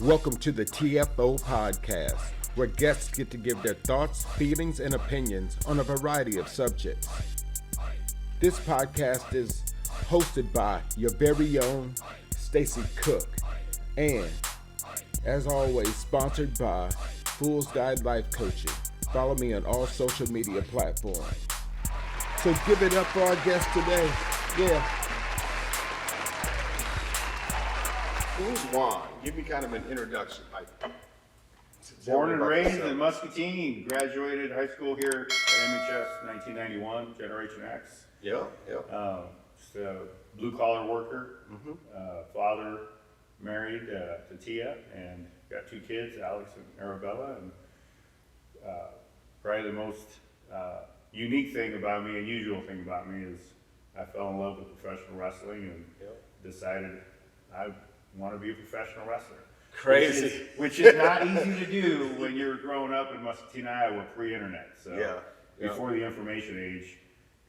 Welcome to the TFO podcast, where guests get to give their thoughts, feelings, and opinions on a variety of subjects. This podcast is hosted by your very own Stacy Cook, and as always, sponsored by Fool's Guide Life Coaching. Follow me on all social media platforms. So give it up for our guest today. Yeah. Who's Juan? Give me kind of an introduction. Born and raised in Muscatine, graduated high school here at MHS 1991, Generation X. Yeah. Just a blue collar worker, father, married to Tia, and got two kids, Alex and Arabella. And probably the most unique thing about me, unusual thing about me, is I fell in love with professional wrestling and decided I want to be a professional wrestler. Crazy. Which is not easy to do when you're growing up in Muscatine, Iowa, pre-internet. So before the information age,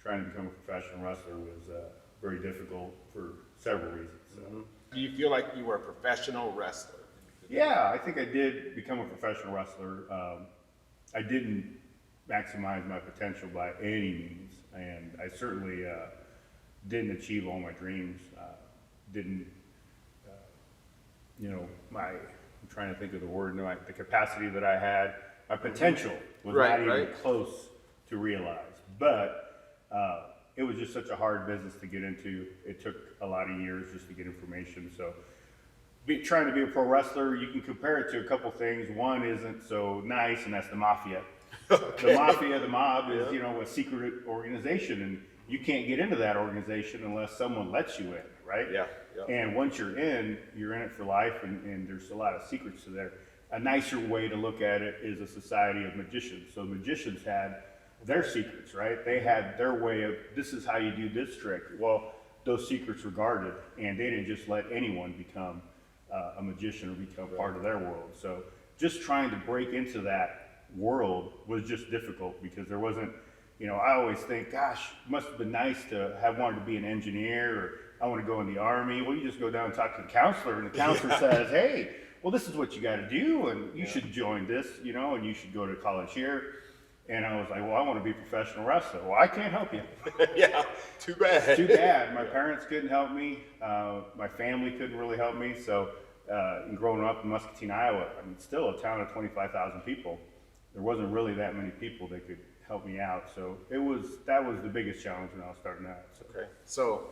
trying to become a professional wrestler was very difficult for several reasons. So. Do you feel like you were a professional wrestler? Yeah, I think I did become a professional wrestler. I didn't maximize my potential by any means, and I certainly didn't achieve all my dreams. I'm trying to think of the word, the capacity that I had, my potential was not even close to realize. But it was just such a hard business to get into. It took a lot of years just to get information. So trying to be a pro wrestler, you can compare it to a couple things. One isn't so nice, and that's the Mafia. The Mafia, the mob is, a secret organization, and you can't get into that organization unless someone lets you in, right? Yeah. And once you're in it for life, and there's a lot of secrets to there. A nicer way to look at it is a society of magicians. So magicians had their secrets, right? They had their way of, this is how you do this trick. Well, those secrets were guarded, and they didn't just let anyone become a magician or become part of their world. So just trying to break into that world was just difficult because there wasn't, I always think, gosh, it must have been nice to have wanted to be an engineer, or I want to go in the Army. Well, you just go down and talk to the counselor, and the counselor says, hey, well, this is what you got to do, and you should join this, and you should go to college here. And I was like, well, I want to be a professional wrestler. Well, I can't help you. Yeah, too bad. Too bad. My parents couldn't help me. My family couldn't really help me. So in growing up in Muscatine, Iowa, still a town of 25,000 people, there wasn't really that many people that could help me out. So that was the biggest challenge when I was starting out. So. Okay. So,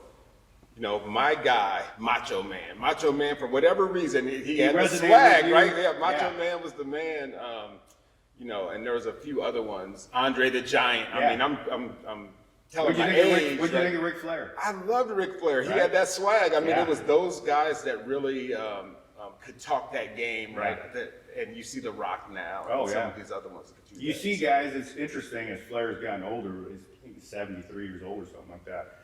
my guy, Macho Man, for whatever reason, he had the swag, right? Yeah, Macho Man was the man. And there was a few other ones. Andre the Giant. I mean, I'm telling my age. What'd you think of Ric Flair? I loved Ric Flair. He had that swag. I mean, it was those guys that really could talk that game, right? And you see The Rock now. And some of these other ones. You see, guys, it's interesting as Flair's gotten older. I think he's 73 years old or something like that.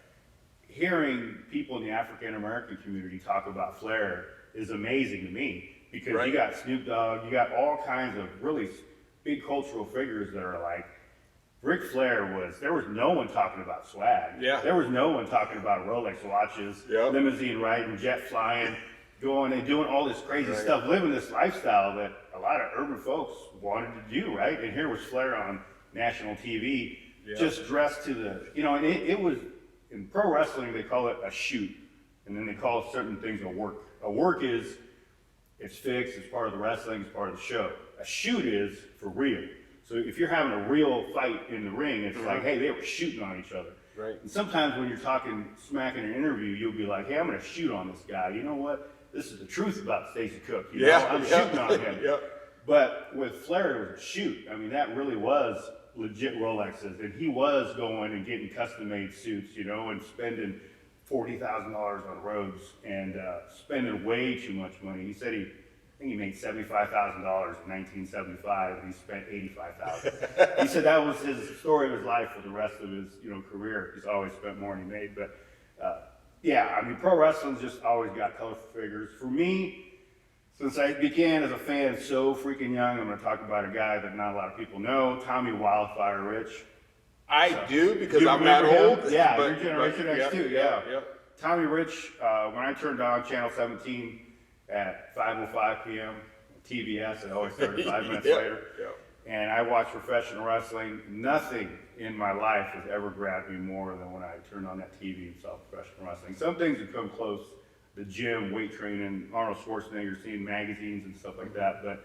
Hearing people in the African American community talk about Flair is amazing to me because you got Snoop Dogg, you got all kinds of really big cultural figures that are like, Ric Flair there was no one talking about swag. Yeah. There was no one talking about Rolex watches, limousine riding, jet flying, going and doing all this crazy stuff, living this lifestyle that a lot of urban folks wanted to do, right? And here was Flair on national TV, just dressed to the, and it was, in pro wrestling, they call it a shoot, and then they call certain things a work. A work is, it's fixed, it's part of the wrestling, it's part of the show. A shoot is for real. So if you're having a real fight in the ring, it's like, hey, they were shooting on each other. Right. And sometimes when you're talking smack in an interview, you'll be like, hey, I'm going to shoot on this guy. You know what? This is the truth about Stacy Cook. I'm shooting on him. But with Flair, it was a shoot. I mean, that really was legit Rolexes. And he was going and getting custom-made suits, and spending $40,000 on robes and spending way too much money. He said I think he made $75,000 in 1975, and he spent $85,000. He said that was his story of his life for the rest of his career. He's always spent more than he made. But pro wrestling's just always got colorful figures. For me, since I began as a fan so freaking young, I'm going to talk about a guy that not a lot of people know, Tommy Wildfire Rich. I do because I'm not old. Yeah, you're Generation X too. Tommy Rich, when I turned on Channel 17, at 5:05 p.m. TBS. It always started 5 minutes Yep, later. yep. And I watched professional wrestling. Nothing in my life has ever grabbed me more than when I turned on that TV and saw professional wrestling. Some things have come close, the gym, weight training, Arnold Schwarzenegger, seeing magazines and stuff like that, but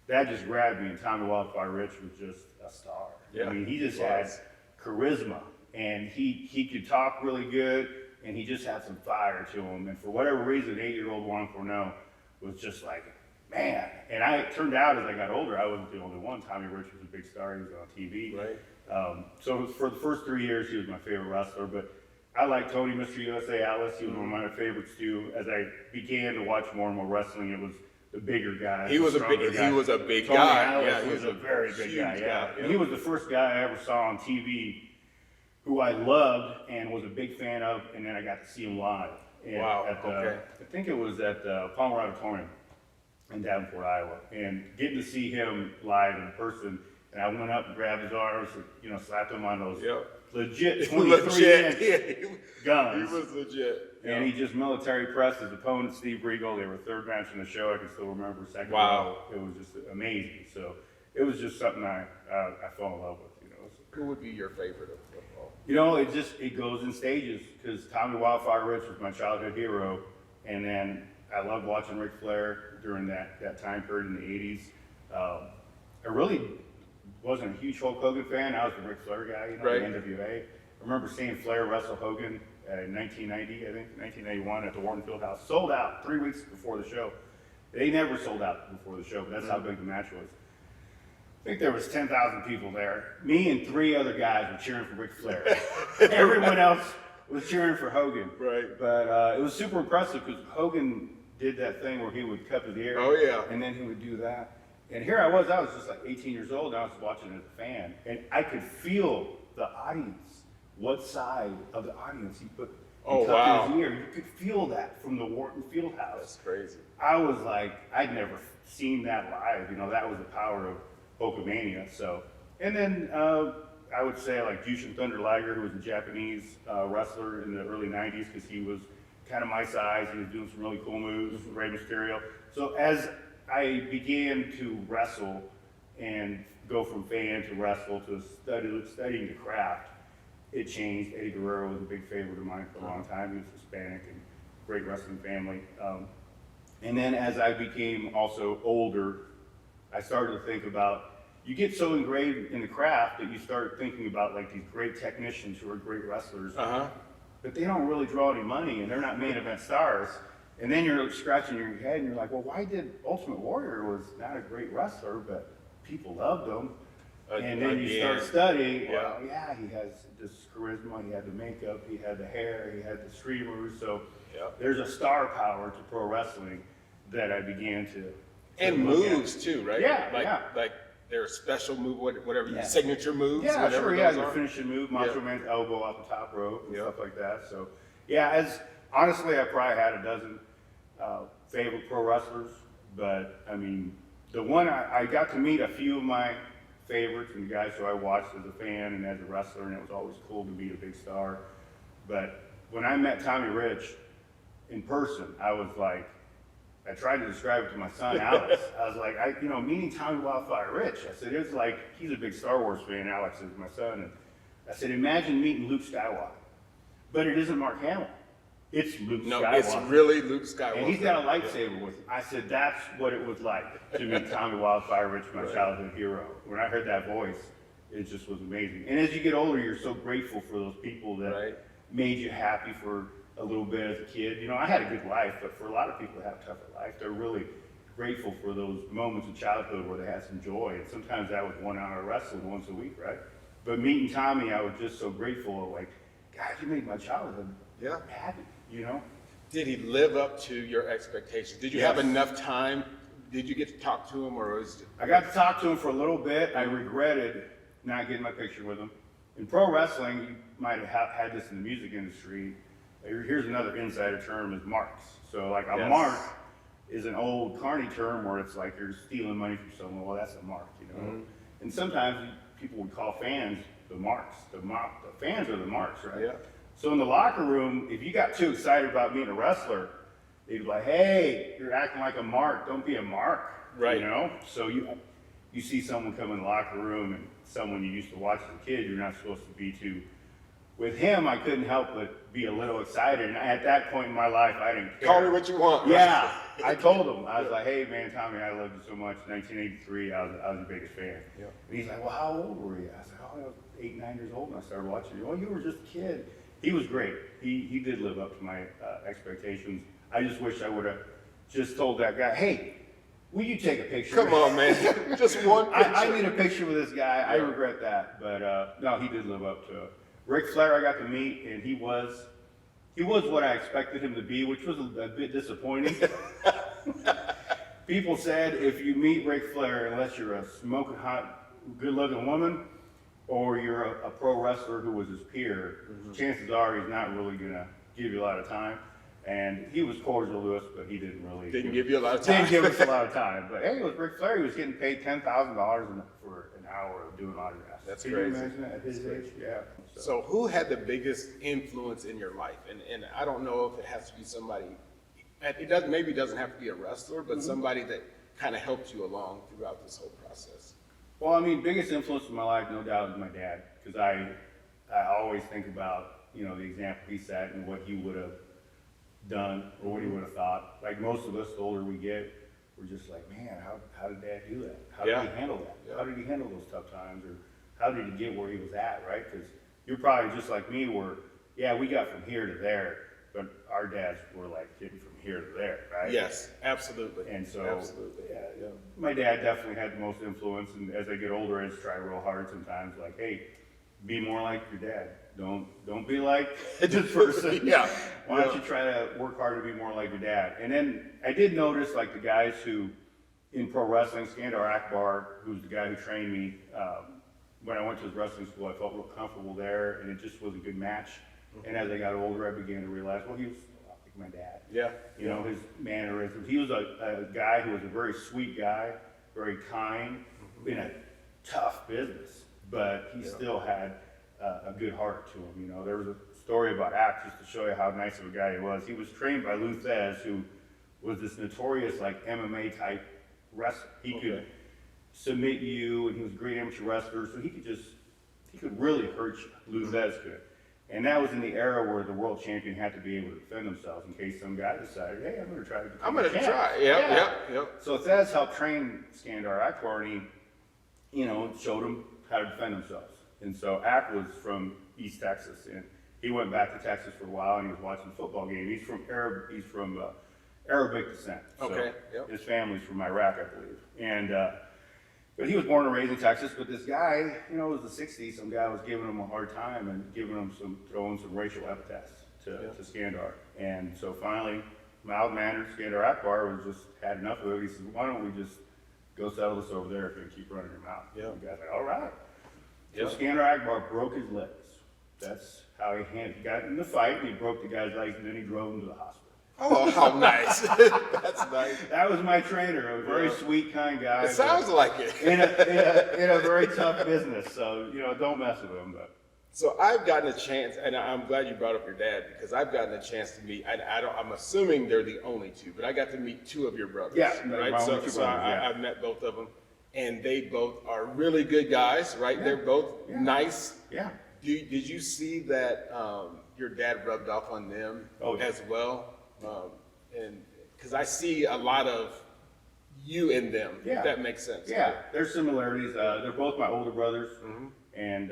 that just grabbed me. And Tommy Wildfire Rich was just a star. Yeah, I mean, he just he had was. charisma, and he could talk really good, and he just had some fire to him. And for whatever reason, 8-year-old Juan Cornell was just like, man. And it turned out as I got older, I wasn't the only one. Tommy Rich was a big star. He was on TV. Right. So for the first 3 years, he was my favorite wrestler. But I like Tony, Mr. USA Alice. He was one of my favorites too. As I began to watch more and more wrestling, it was the bigger guy. He was a big Tony guy. Alice Yeah, he was a very big huge guy. Yeah, yeah. and he was the first guy I ever saw on TV who I loved and was a big fan of. And then I got to see him live. And Wow, okay. I think it was at Palmer Auditorium in Davenport, Iowa, and getting to see him live in person. And I went up and grabbed his arms, and, slapped him on those legit 23-inch guns. He was legit. And he just military pressed his opponent, Steve Regal. They were third match in the show. I can still remember second Wow. row. It was just amazing. So it was just something I fell in love with. Who would be your favorite of football? It goes in stages, because Tommy Wildfire Rich was my childhood hero, and then I loved watching Ric Flair during that time period in the 80s. I really wasn't a huge Hulk Hogan fan. I was a Ric Flair guy, Right. in NWA. I remember seeing Flair wrestle Hogan in 1990, I think, 1991 at the Wharton Fieldhouse. Sold out 3 weeks before the show. They never sold out before the show, but that's how big the match was. I think there was 10,000 people there. Me and 3 other guys were cheering for Ric Flair. Everyone else was cheering for Hogan. Right. But it was super impressive, because Hogan did that thing where he would cut to the air. Oh, yeah. And then he would do that. And here I was just like 18 years old, and I was watching as a fan. And I could feel the audience, what side of the audience he put Oh, cut wow. to his ear. You could feel that from the Wharton Fieldhouse. That's crazy. I was like, I'd never seen that live. That was the power of Hulkamania. So, and then I would say like Jushin Thunder Liger, who was a Japanese wrestler in the early 90s, because he was kind of my size. He was doing some really cool moves, Rey Mysterio. So as I began to wrestle and go from fan to wrestle to studying the craft, it changed. Eddie Guerrero was a big favorite of mine for a long time. He was Hispanic and great wrestling family. And then as I became also older, I started to think about, you get so ingrained in the craft that you start thinking about like these great technicians who are great wrestlers, but they don't really draw any money, and they're not main event stars. And then you're scratching your head and you're like, well, why did Ultimate Warrior was not a great wrestler, but people loved him? And then you start studying, well, yeah, he has this charisma, he had the makeup, he had the hair, he had the streamers. So there's a star power to pro wrestling that I began to And moves too, right? Yeah, Like their special move, whatever your signature moves. Yeah, whatever sure, those your are. finishing move, Macho Man's elbow off the top rope, and Yeah. stuff like that. So, yeah, honestly, I probably had a dozen favorite pro wrestlers, but I mean, the one I got to meet a few of my favorites and the guys who I watched as a fan and as a wrestler, and it was always cool to meet a big star. But when I met Tommy Rich in person, I was like, I tried to describe it to my son, Alex. I was like, meeting Tommy Wildfire Rich. I said, it's like, he's a big Star Wars fan, Alex is my son. And I said, imagine meeting Luke Skywalker. But it isn't Mark Hamill. It's Luke Skywalker. No, it's really Luke Skywalker. And he's got a lightsaber with him. I said, that's what it was like to meet Tommy Wildfire Rich, my childhood hero. When I heard that voice, it just was amazing. And as you get older, you're so grateful for those people that made you happy for a little bit as a kid. I had a good life, but for a lot of people that have a tougher life, they're really grateful for those moments of childhood where they had some joy. And sometimes that was 1 hour of wrestling once a week, right? But meeting Tommy, I was just so grateful. Like, God, you made my childhood happy, Did he live up to your expectations? Did you have enough time? Did you get to talk to him, or was it... I got to talk to him for a little bit. I regretted not getting my picture with him. In pro wrestling, you might have had this in the music industry. Here's another insider term, is marks. So like a mark is an old carny term where it's like you're stealing money from someone. Well, that's a mark, And sometimes people would call fans the marks. The fans are the marks, right? Yeah. So in the locker room, if you got too excited about meeting a wrestler, they'd be like, hey, you're acting like a mark. Don't be a mark. Right. You know? So you see someone come in the locker room and someone you used to watch as a kid, you're not supposed to be too. With him, I couldn't help but be a little excited. And at that point in my life, I didn't care. Call me what you want. Yeah. I told him. I was like, hey, man, Tommy, I loved you so much. 1983, I was your biggest fan. Yeah. And he's like, well, how old were you? I was like, oh, I was 8, 9 years old when I started watching you. Oh, you were just a kid. He was great. He did live up to my expectations. I just wish I would have just told that guy, hey, will you take a picture? Come on, man. Just one picture. I need a picture with this guy. I regret that. But no, he did live up to it. Ric Flair I got to meet, and he was what I expected him to be, which was a bit disappointing. People said if you meet Ric Flair, unless you're a smoking hot, good-looking woman, or you're a pro wrestler who was his peer, chances are he's not really gonna give you a lot of time. And he was cordial to us, but he didn't really give you a lot of time. Didn't give us a lot of time. But hey, with Ric Flair, he was getting paid $10,000 for an hour of doing autographs. That's Can crazy. you imagine that at his age? Yeah. So who had the biggest influence in your life? And I don't know if it has to be somebody, maybe it doesn't have to be a wrestler, but somebody that kind of helped you along throughout this whole process. Well, I mean, biggest influence in my life, no doubt, is my dad, because I always think about, the example he set and what he would have done or what he would have thought. Like most of us, the older we get, we're just like, man, how did Dad do that? How did he handle that? Yeah. How did he handle those tough times? Or how did he get where he was at, right? Because you're probably just like me where, yeah, we got from here to there, but our dads were like getting from here to there, right? Yes, absolutely. And so, absolutely. yeah, my dad definitely had the most influence. And as I get older, I just try real hard sometimes, like, hey, be more like your dad. Don't be like this person. Yeah. Why don't you try to work hard to be more like your dad? And then I did notice, like, the guys who, in pro wrestling, Skandar Akbar, who's the guy who trained me, when I went to his wrestling school, I felt real comfortable there, and it just was a good match. And as I got older, I began to realize, well, he was like my dad. Yeah. You know, his mannerisms. He was a guy who was a very sweet guy, very kind, in a tough business, but he still had a good heart to him. There was a story about Act, just to show you how nice of a guy he was. He was trained by Lou Thez, who was this notorious like MMA type wrestler. He could submit you, and he was a great amateur wrestler, so he could really hurt you. Lou Thez could. And that was in the era where the world champion had to be able to defend themselves in case some guy decided, hey, I'm going to try to become a champ. Yep. So Thez helped train Skandar Akbar, and he, showed him how to defend themselves. And so Ak was from East Texas, and he went back to Texas for a while, and he was watching a football game. He's from Arabic descent. So his family's from Iraq, I believe. And but he was born and raised in Texas. But this guy, it was the '60s. Some guy was giving him a hard time and throwing some racial epithets to Skandar. And so finally, mild-mannered Skandar Akbar was just had enough of it. He said, "Why don't we just go settle this over there if you keep running your mouth?" Yeah. The guy's like, "All right." So Skandar Akbar broke his legs. That's how he got in the fight, and he broke the guy's legs, and then he drove him to the hospital. Oh, how nice. That's nice. That was my trainer, a very sweet, kind guy. It sounds like it. in a very tough business, so, don't mess with him. But. So I've gotten a chance, and I'm glad you brought up your dad, because I've gotten a chance to meet, I'm assuming they're the only two, but I got to meet two of your brothers. Yeah, right? my So only two brothers, yeah. I've met both of them, and they both are really good guys, right? Yeah. They're both nice. Yeah. Did you see that your dad rubbed off on them as well? And because I see a lot of you in them, if that makes sense. Yeah, there's similarities. They're both my older brothers. And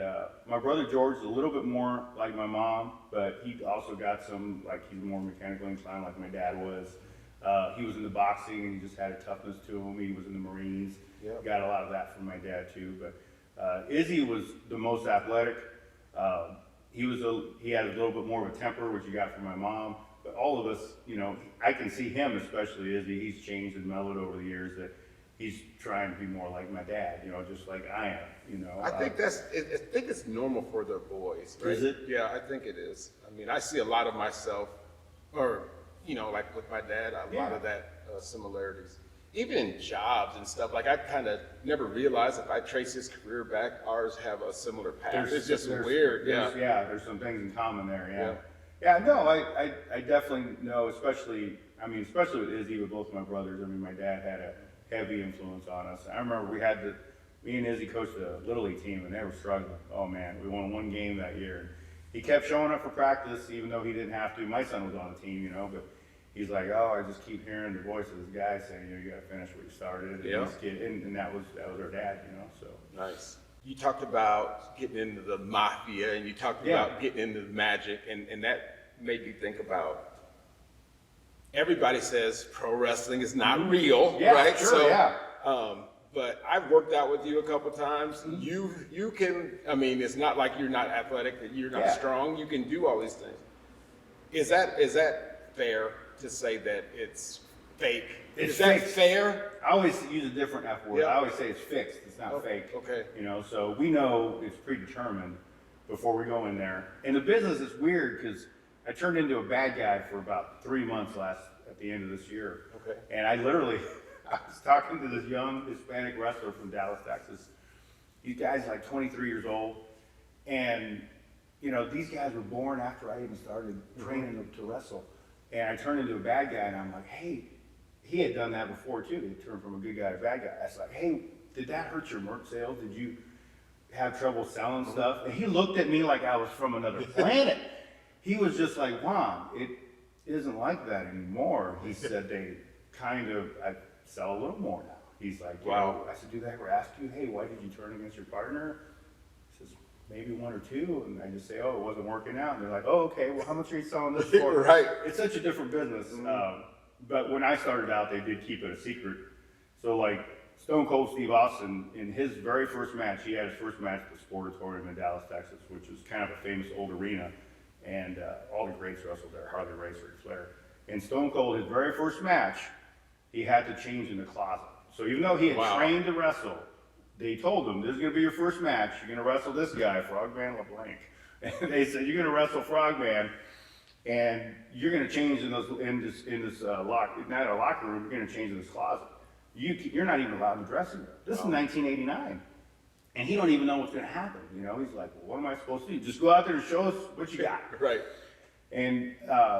my brother George is a little bit more like my mom, but he also got some, like, he's more mechanically inclined like my dad was. He was into boxing, and he just had a toughness to him. He was in the Marines. Got a lot of that from my dad too. But Izzy was the most athletic. He had a little bit more of a temper, which he got from my mom. But all of us, I can see him, especially Izzy. He's changed and mellowed over the years. That he's trying to be more like my dad, just like I am. I think it's normal for the boys. Right? Is it? Yeah, I think it is. I mean, I see a lot of myself, or like with my dad, a lot of that similarities. Even in jobs and stuff, like I kind of never realized if I trace his career back, ours have a similar path. It's just weird. There's some things in common there. Yeah, no, I definitely know, especially I mean, especially with Izzy, with both my brothers. I mean, my dad had a heavy influence on us. I remember me and Izzy coached a Little League team, and they were struggling. Oh man, we won one game that year. He kept showing up for practice, even though he didn't have to. My son was on the team, but he's like, oh, I just keep hearing the voice of this guy saying, you got to finish what you started. And that was our dad, so. Nice. You talked about getting into the Mafia, and you talked about getting into the Magic, and that made me think about, everybody says pro wrestling is not real, right? Sure, so, but I've worked out with you a couple times. You can, I mean, it's not like you're not athletic, that you're not strong. You can do all these things. Is that fair to say that it's fake? Is that fair? I always use a different F word. I always say it's fixed. It's not fake. Okay. So we know it's predetermined before we go in there. And the business is weird because I turned into a bad guy for about 3 months at the end of this year. Okay. And I was talking to this young Hispanic wrestler from Dallas, Texas. These guys like 23 years old. And, these guys were born after I even started training them to wrestle. And I turned into a bad guy, and I'm like, hey, he had done that before too. He turned from a good guy to a bad guy. I was like, hey, did that hurt your merch sales? Did you have trouble selling stuff? And he looked at me like I was from another planet. He was just like, Juan, it isn't like that anymore. He said I sell a little more now. He's like, wow. I said, do they ever ask you, hey, why did you turn against your partner? He says, maybe 1 or 2. And I just say, oh, it wasn't working out. And they're like, oh, okay, well, how much are you selling this for? Right. It's such a different business. But when I started out, they did keep it a secret. So like Stone Cold Steve Austin, in his very first match, he had his first match at the Sportatorium in Dallas, Texas, which was kind of a famous old arena. And all the greats wrestled there, Harley Race, Ric Flair. And Stone Cold, his very first match, he had to change in the closet. So even though he had trained to wrestle, they told him, this is going to be your first match. You're going to wrestle this guy, Frogman LeBlanc. And they said, you're going to wrestle Frogman, and you're going to change in this locker room. You're going to change in this closet. You're not even allowed in the dressing room. This is 1989, and he don't even know what's going to happen. He's like, well, what am I supposed to do? Just go out there and show us what you got. Right. And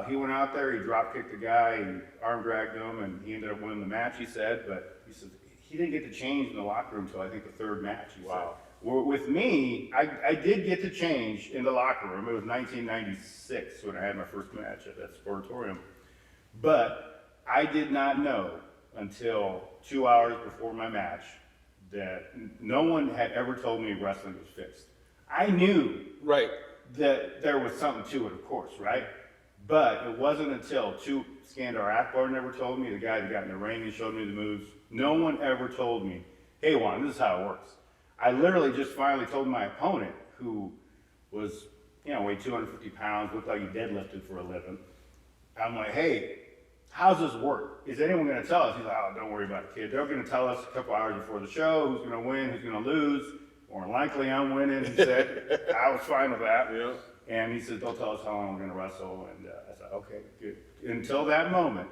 he went out there. He drop kicked the guy. He arm dragged him, and he ended up winning the match. He said, but he said he didn't get to change in the locker room until I think the 3rd match. He said. With me, I did get to change in the locker room. It was 1996 when I had my first match at that Sportatorium. But I did not know until 2 hours before my match that no one had ever told me wrestling was fixed. I knew that there was something to it, of course, right? But it wasn't until Skandar Akbar never told me, the guy that got in the ring and showed me the moves. No one ever told me, hey Juan, this is how it works. I literally just finally told my opponent, who was, weighed 250 pounds, looked like he deadlifted for a living. I'm like, hey, how's this work? Is anyone going to tell us? He's like, oh, don't worry about it, kid. They're going to tell us a couple hours before the show who's going to win, who's going to lose. More than likely, I'm winning. He said, I was fine with that. Yeah. And he said, they'll tell us how long we're going to wrestle. And I said, okay, good. Until that moment,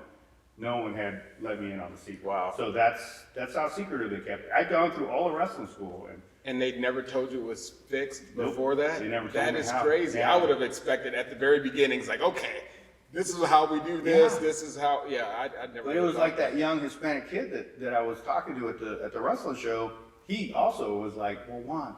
no one had let me in on the secret. Wow. So that's how secretive they kept it. I'd gone through all the wrestling school. And they'd never told you it was fixed before that? They never told that me is how. crazy. Yeah. I would have expected at the very beginning, it's like, okay, this is how we do this. This is how, I'd never. But it was like that young Hispanic kid that I was talking to at the wrestling show. He also was like, well, Juan,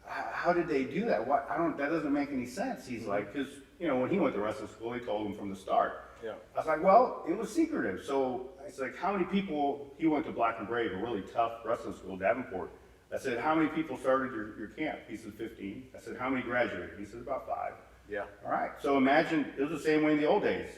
how did they do that? That doesn't make any sense. He's like, because, when he went to wrestling school, he told him from the start. Yeah. I was like, well, it was secretive. So I said, like, how many people, he went to Black and Brave, a really tough wrestling school, Davenport. I said, how many people started your camp? He said, 15. I said, how many graduated? He said, about 5. Yeah. All right. So imagine, it was the same way in the old days.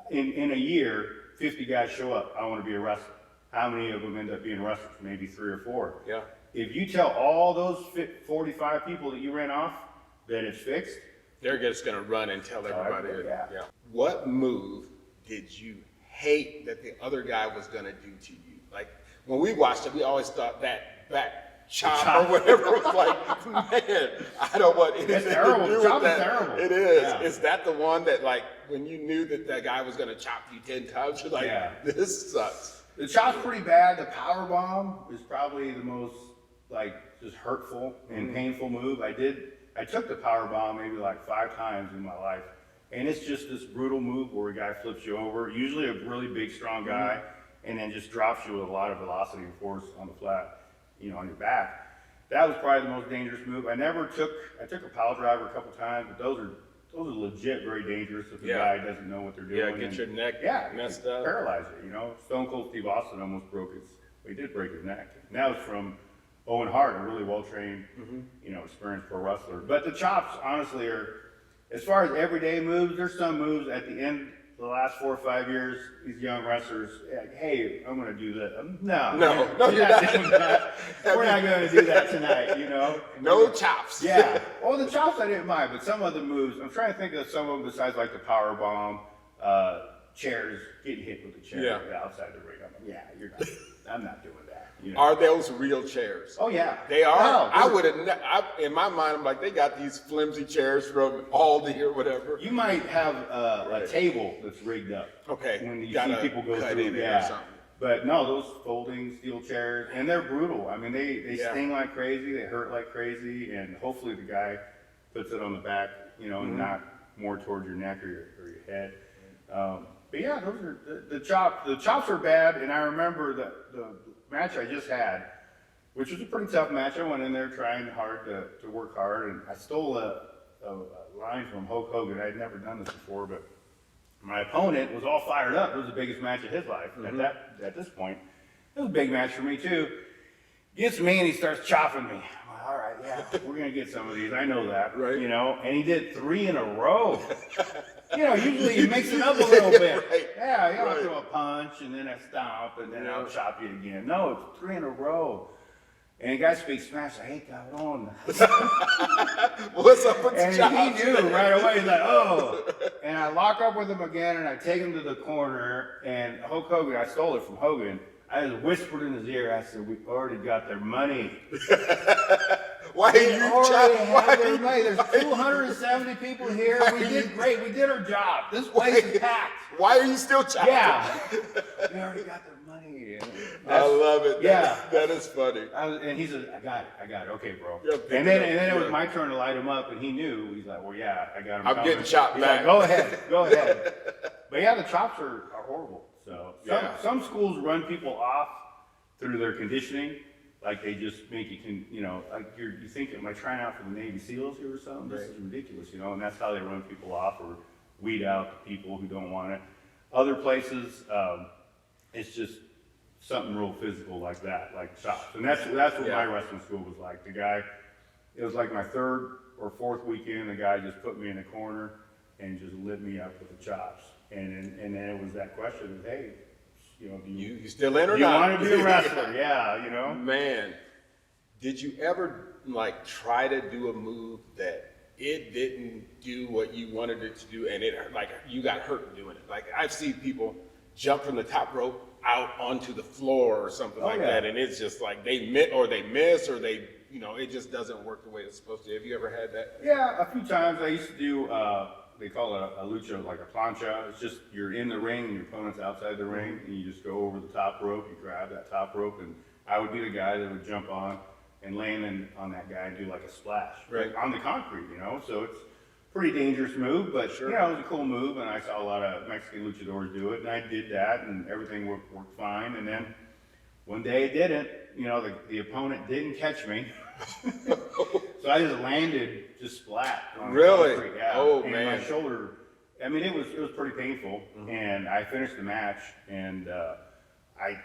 In a year, 50 guys show up. I want to be a wrestler. How many of them end up being wrestlers? Maybe 3 or 4. Yeah. If you tell all those 45 people that you ran off that it's fixed, they're just going to run and tell everybody. Yeah. What move did you hate that the other guy was going to do to you? Like, when we watched it, we always thought that back chop or whatever was like, man, I don't want anything to do with that. Terrible. It is. Yeah. Is that the one that, like, when you knew that guy was going to chop you 10 times, you're like, this sucks. The chop's pretty bad. The power bomb is probably the most, just hurtful and painful move. I took the power bomb maybe 5 times in my life, And it's just this brutal move where a guy flips you over, usually a really big, strong guy, and then just drops you with a lot of velocity and force on the flat, you know, on your back. That was probably the most dangerous move. I took a pile driver a couple times, but those are legit very dangerous if the guy doesn't know what they're doing. Yeah, get your neck messed up. Paralyze it, you know. Stone Cold Steve Austin almost he did break his neck. And that was from Owen Hart, a really well-trained, you know, experienced pro wrestler. But the chops, honestly, are, as far as everyday moves, there's some moves at the end of the last 4 or 5 years, these young wrestlers, hey, I'm going to do that. No, you're not doing that. We're not going to do that tonight, you know. No chops. Yeah. Oh, the chops I didn't mind, but some other moves, I'm trying to think of some of them besides like the power bomb, chairs, getting hit with the chair outside the ring. I'm not doing that. You know? Are those real chairs? Oh yeah, they are. No, I would have. In my mind, I'm like, they got these flimsy chairs from Aldi or whatever. You might have a table that's rigged up. Okay. When you see people go through, or something. But no, those folding steel chairs, and they're brutal. I mean, they sting like crazy. They hurt like crazy, and hopefully the guy puts it on the back, you know, and not more towards your neck or your head. But yeah, those are the chops. The chops are bad, and I remember the match I just had, which was a pretty tough match. I went in there trying hard to work hard, and I stole a line from Hulk Hogan. I had never done this before, but my opponent was all fired up. It was the biggest match of his life at this point. It was a big match for me too. Gets me and he starts chopping me. I'm like, all right, yeah, we're gonna get some of these. I know that, right? You know, and he did 3 in a row. You know, usually you mix it up a little bit. Right. Yeah, you don't throw a punch and then a stomp and then I'll chop you again. No, it's 3 in a row. And the guy speaks Spanish. I hate that one. What's up with the And chops? he knew right away. He's like, oh. And I lock up with him again and I take him to the corner. And Hulk Hogan, I stole it from Hogan. I just whispered in his ear. I said, "We've already got their money." Why are you chopping? There's 270 people here. We did great. We did our job. This place is packed. Why are you still chopping? Yeah. We already got their money. I love it. Yeah. That is funny. And he said, I got it. Okay, bro. Yeah, and then it was my turn to light him up, and he knew. He's like, well, yeah, I got him. I'm getting chopped back. Like, go ahead. But yeah, the chops are horrible. So some schools run people off through their conditioning. Like they just make you like you think, am I trying out for the Navy SEALs here or something? This is ridiculous, you know, and that's how they run people off or weed out the people who don't want it. Other places, it's just something real physical like that, like chops. And that's what my wrestling school was like. It was like my 3rd or 4th weekend, the guy just put me in a corner and just lit me up with the chops. And then it was that question of, hey, you know, you still in or do you not? want to be a wrestler? Yeah, you know. Man, did you ever like try to do a move that it didn't do what you wanted it to do, and it like you got hurt doing it? Like I've seen people jump from the top rope out onto the floor or something that, and it's just like they miss or they, you know, it just doesn't work the way it's supposed to. Have you ever had that? Yeah, a few times. I used to do. They call it a lucha, like a plancha. It's just you're in the ring and your opponent's outside the ring, and you just go over the top rope. You grab that top rope, and I would be the guy that would jump on and land on that guy and do like a splash on the concrete, you know. So it's a pretty dangerous move, but you know, it was a cool move, and I saw a lot of Mexican luchadors do it, and I did that, and everything worked fine. And then one day it didn't. You know, the opponent didn't catch me. So I just landed splat on the concrete. Yeah. Oh, and man. my shoulder, I mean, it was pretty painful. And I finished the match, and I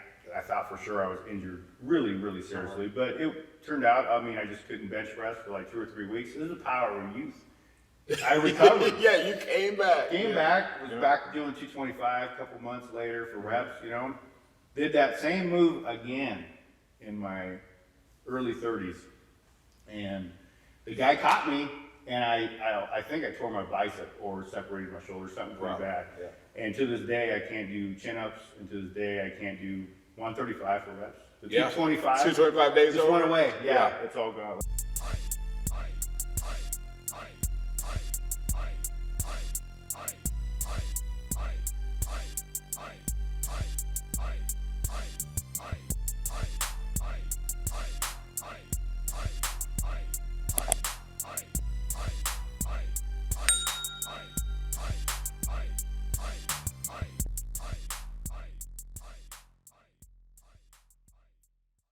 thought for sure I was injured really, really seriously. But it turned out, I mean, I just couldn't bench press for like 2 or 3 weeks. This is the power of youth. I recovered. Yeah, you came back. Was back doing 225 a couple months later for reps, you know. Did that same move again in my early 30s. And the guy caught me, and I think I tore my bicep or separated my shoulder, something pretty bad. Yeah. And to this day, I can't do chin-ups, and to this day, I can't do 135 for reps. The 225. 225 days just over. went away. Yeah, it's all gone.